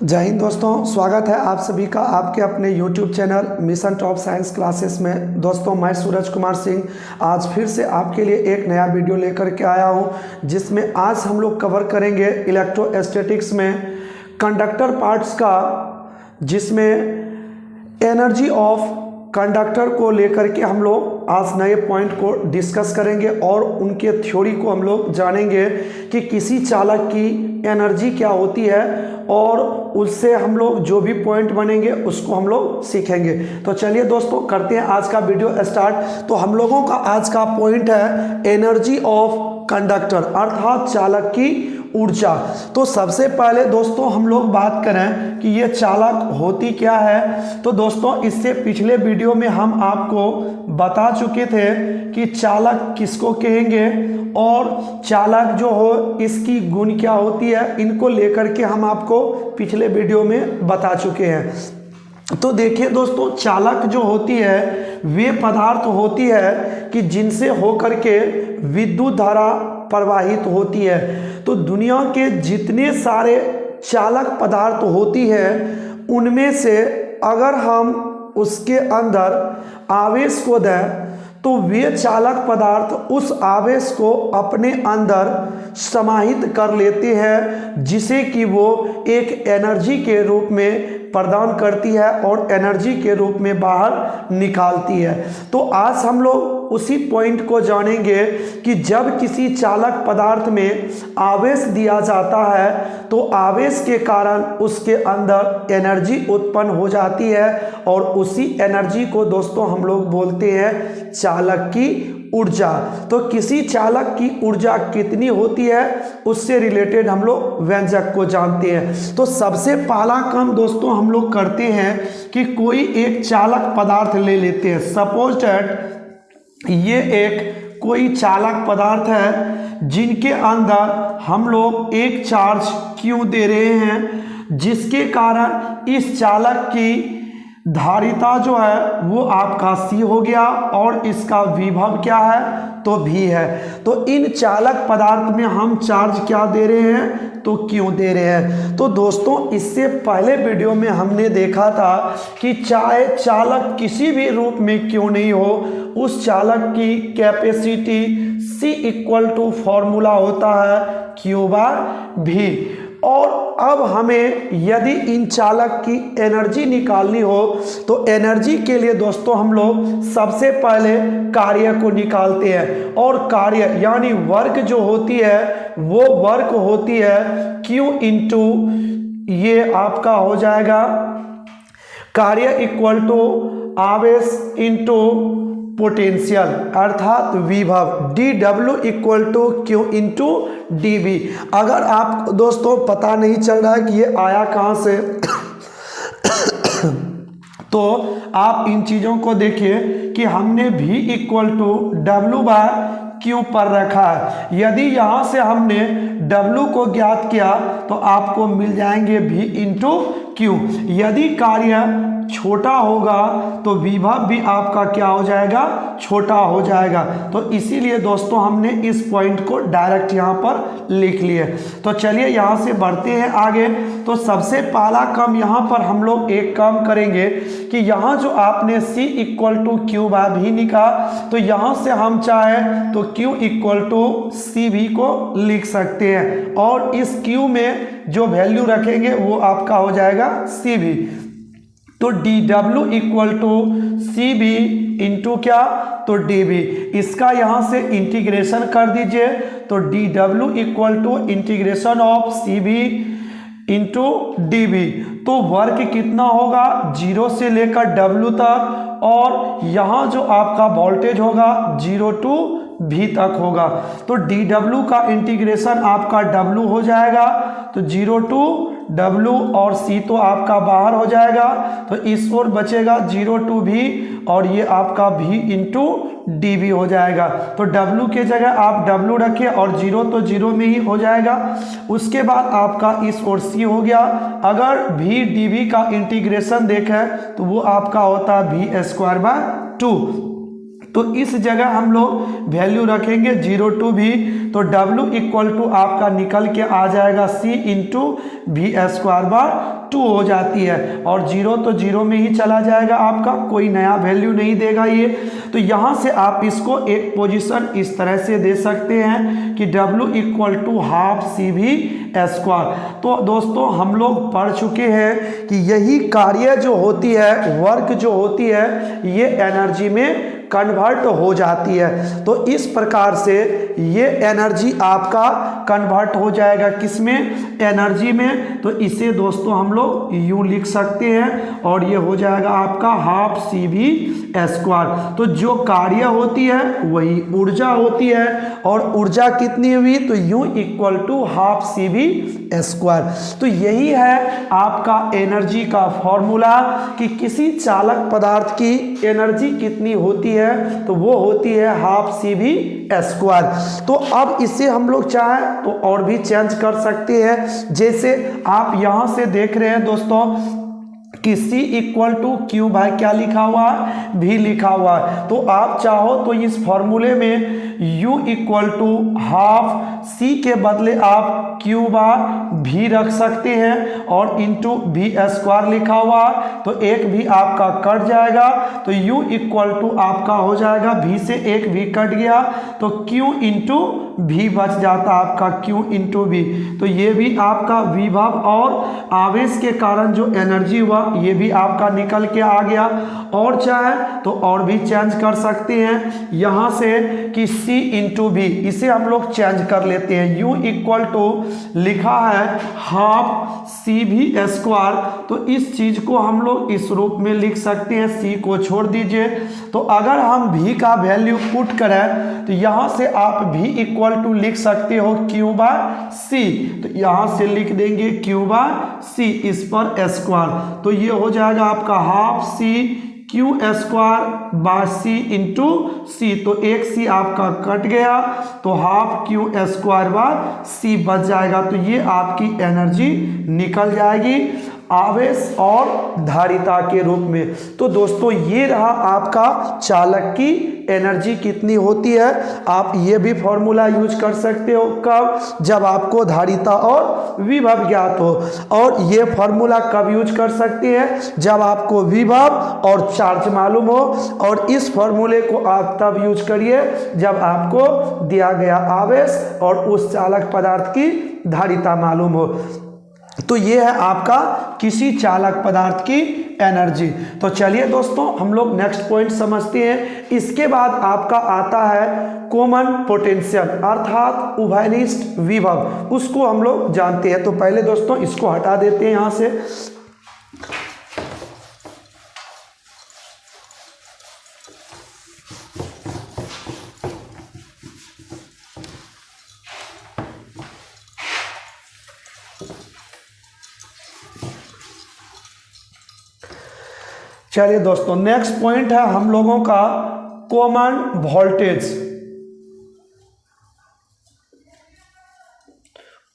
जय हिंद दोस्तों, स्वागत है आप सभी का आपके अपने YouTube channel mission top science classes में। दोस्तों मैं सूरज कुमार सिंह आज फिर से आपके लिए एक नया वीडियो लेकर के आया हूं, जिसमें आज हम लोग कवर करेंगे इलेक्ट्रोस्टैटिक्स में कंडक्टर पार्ट्स का, जिसमें एनर्जी ऑफ कंडक्टर को लेकर के हम लोग आज नए पॉइंट को डिस्कस करेंगे और उनके थ्योरी को हम लोग जानेंगे कि किसी चालक की एनर्जी क्या होती है और उससे हम लोग जो भी पॉइंट बनेंगे उसको हम लोग सीखेंगे। तो चलिए दोस्तों करते हैं आज का वीडियो स्टार्ट। तो हम लोगों का आज का पॉइंट है एनर्जी ऑफ कंडक्टर, अर्थात चालक की ऊर्जा। तो सबसे पहले दोस्तों हम लोग बात करें कि ये चालक होती क्या है। तो दोस्तों इससे पिछले वीडियो में हम आपको बता चुके थे कि चालक किसको कहेंगे और चालक जो हो इसकी गुण क्या होती है, इनको लेकर के हम आपको पिछले वीडियो में बता चुके हैं। तो देखिए दोस्तों, चालक जो होती है वे पदार्थ होती है कि जिनसे होकर के विद्युत धारा प्रवाहित होती है। तो दुनिया के जितने सारे चालक पदार्थ होती है उनमें से अगर हम उसके अंदर आवेश को दें तो वे चालक पदार्थ उस आवेश को अपने अंदर समाहित कर लेते हैं, जिसे कि वो एक एनर्जी के रूप में प्रदान करती है और एनर्जी के रूप में बाहर निकालती है। तो आज हम लोग उसी पॉइंट को जानेंगे कि जब किसी चालक पदार्थ में आवेश दिया जाता है तो आवेश के कारण उसके अंदर एनर्जी उत्पन्न हो जाती है और उसी एनर्जी को दोस्तों हम लोग बोलते हैं चालक की ऊर्जा। तो किसी चालक की ऊर्जा कितनी होती है उससे रिलेटेड हम लोग व्यंजक को जानते हैं। तो सबसे पहला काम दोस्तों हम लोग करते हैं कि कोई एक चालक पदार्थ ले लेते हैं। सपोज दैट ये एक कोई चालक पदार्थ है जिनके अंदर हम लोग एक चार्ज क्यू दे रहे हैं, जिसके कारण इस चालक की धारिता जो है वो आपका C हो गया और इसका विभव क्या है तो V है। तो इन चालक पदार्थ में हम चार्ज क्या दे रहे हैं तो क्यों दे रहे हैं। तो दोस्तों इससे पहले वीडियो में हमने देखा था कि चाहे चालक किसी भी रूप में क्यों नहीं हो, उस चालक की capacity C equal to formula होता है Q/V। और अब हमें यदि इन चालक की एनर्जी निकालनी हो तो एनर्जी के लिए दोस्तों हम लोग सबसे पहले कार्य को निकालते हैं, और कार्य यानी वर्क जो होती है वो वर्क होती है Q इंटू ये आपका हो जाएगा कार्य इक्वल टू आवेश इंटू पोटेंशियल अर्थात विभव dW equal to Q into dV। अगर आप दोस्तों पता नहीं चल रहा है कि ये आया कहाँ से तो आप इन चीज़ों को देखिए कि हमने V इक्वल टू W/Q पर रखा है। यदि यहाँ से हमने W को ज्ञात किया तो आपको मिल जाएंगे V इंटू Q। यदि कार्य छोटा होगा तो विभव भी आपका क्या हो जाएगा छोटा हो जाएगा। तो इसीलिए दोस्तों हमने इस पॉइंट को डायरेक्ट यहाँ पर लिख लिए। तो चलिए यहाँ से बढ़ते हैं आगे। तो सबसे पहला काम यहाँ पर हम लोग एक काम करेंगे कि यहाँ जो आपने C इक्वल टू Q/V निकाला तो यहाँ से हम चाहे तो Q इक्वल टू CV को लिख सकते हैं और इस Q में जो वैल्यू रखेंगे वो आपका हो जाएगा CV। तो dW equal to CV into क्या तो dV। इसका यहाँ से इंटीग्रेशन कर दीजिए तो dW equal to integration of CV into dV। तो वर्क कितना होगा 0 से लेकर W तक, और यहाँ जो आपका वोल्टेज होगा 0 टू V तक होगा। तो dW का इंटीग्रेशन आपका W हो जाएगा तो 0 टू W और C तो आपका बाहर हो जाएगा, तो इस ओर बचेगा 0 टू V और ये आपका V इंटू dV हो जाएगा। तो W के जगह आप W रखें और 0 तो 0 में ही हो जाएगा। उसके बाद आपका इस ओर C हो गया। अगर V dV का इंटीग्रेशन देखें तो वो आपका होता है V² 2। तो इस जगह हम लोग वैल्यू रखेंगे 0 to v, तो W इक्वल टू आपका निकल के आ जाएगा C इंटू वी स्क्वायर बार 2 हो जाती है, और 0 तो 0 में ही चला जाएगा आपका, कोई नया वैल्यू नहीं देगा ये। तो यहाँ से आप इसको एक पोजीशन इस तरह से दे सकते हैं कि W equal to half CV square. तो दोस्तों हम लोग पढ़ चुके हैं कि यही कार्य जो होती है, वर्क जो होती है, ये एनर्जी में कन्वर्ट हो जाती है। तो इस प्रकार से ये एनर्जी आपका कन्वर्ट हो जाएगा किसमें, एनर्जी में। तो इसे दोस्तों हम लोग यूँ लिख सकते हैं, और ये हो जाएगा आपका हाफ CV स्क्वायर। तो जो कार्य होती है वही ऊर्जा होती है, और ऊर्जा कितनी हुई, तो U equal to half CV square. तो यही है आपका एनर्जी का फॉर्मूला कि किसी चालक पदार्थ की एनर्जी कितनी होती है, तो वो होती है हाफ CV स्क्वायर। तो अब इसे हम लोग चाहें तो और भी चेंज कर सकते हैं, जैसे आप यहां से देख रहे हैं दोस्तों कि C equal to Q by क्या लिखा हुआ है, V लिखा हुआ है। तो आप चाहो तो इस फॉर्मूले में U equal to half C के बदले आप Q बार V रख सकते हैं, और इंटू V स्क्वायर लिखा हुआ है, तो एक भी आपका कट जाएगा, तो U इक्वल टू आपका हो जाएगा, V से एक V कट गया, तो Q इंटू V बच जाता आपका, Q इंटू V। तो ये भी आपका विभव और आवेश के कारण जो एनर्जी हुआ ये भी आपका निकल के आ गया। और चाहे तो और भी चेंज कर सकते हैं यहाँ से कि C इंटू V, इसे हम लोग चेंज कर लेते हैं। U इक्वल टू लिखा है हाफ CV स्क्वायर, तो इस चीज को हम लोग इस रूप में लिख सकते हैं, C को छोड़ दीजिए। तो अगर हम V का वैल्यू पुट करें तो यहाँ से आप V इक्वल टू लिख सकते हो Q बाय C, तो यहाँ से लिख देंगे Q बाय C इस पर स्क्वायर। तो ये हो जाएगा आपका half C Q square by C into C, तो एक C आपका कट गया, तो half Q square by C बच जाएगा। तो ये आपकी एनर्जी निकल जाएगी आवेश और धारिता के रूप में। तो दोस्तों ये रहा आपका चालक की एनर्जी कितनी होती है। आप ये भी फॉर्मूला यूज कर सकते हो कब, जब आपको धारिता और विभव ज्ञात हो, और ये फॉर्मूला कब यूज कर सकते हैं, जब आपको विभव और चार्ज मालूम हो, और इस फॉर्मूले को आप तब यूज करिए जब आपको दिया गया आवेश और उस चालक पदार्थ की धारिता मालूम हो। तो ये है आपका किसी चालक पदार्थ की एनर्जी। तो चलिए दोस्तों हम लोग नेक्स्ट पॉइंट समझते हैं। इसके बाद आपका आता है कॉमन पोटेंशियल, अर्थात उभयनिष्ठ विभव, उसको हम लोग जानते हैं। तो पहले दोस्तों इसको हटा देते हैं यहाँ से। चलिए दोस्तों नेक्स्ट पॉइंट है हम लोगों का कॉमन वोल्टेज।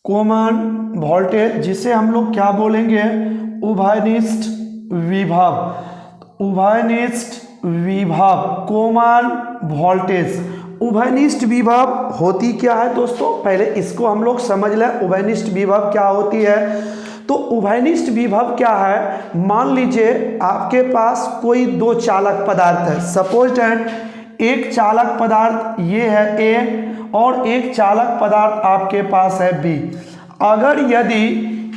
कॉमन वोल्टेज जिसे हम लोग क्या बोलेंगे, उभयनिष्ठ विभव। उभयनिष्ठ विभव कॉमन वोल्टेज। उभयनिष्ठ विभव होती क्या है दोस्तों, पहले इसको हम लोग समझ लें उभयनिष्ठ विभव क्या होती है। तो उभयनिष्ठ विभव क्या है, मान लीजिए आपके पास कोई दो चालक पदार्थ है, सपोज दैट एक चालक पदार्थ ये है A और एक चालक पदार्थ आपके पास है B। अगर यदि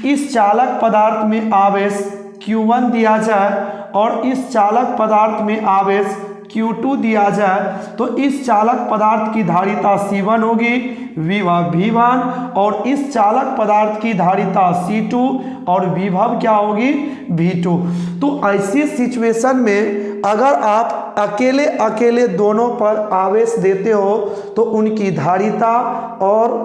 इस चालक पदार्थ में आवेश Q1 दिया जाए और इस चालक पदार्थ में आवेश Q2 दिया जाए, तो इस चालक पदार्थ की धारिता C1 होगी, विभव V1, और इस चालक पदार्थ की धारिता C2 और विभव क्या होगी, V2। तो ऐसी सिचुएशन में अगर आप अकेले अकेले दोनों पर आवेश देते हो तो उनकी धारिता और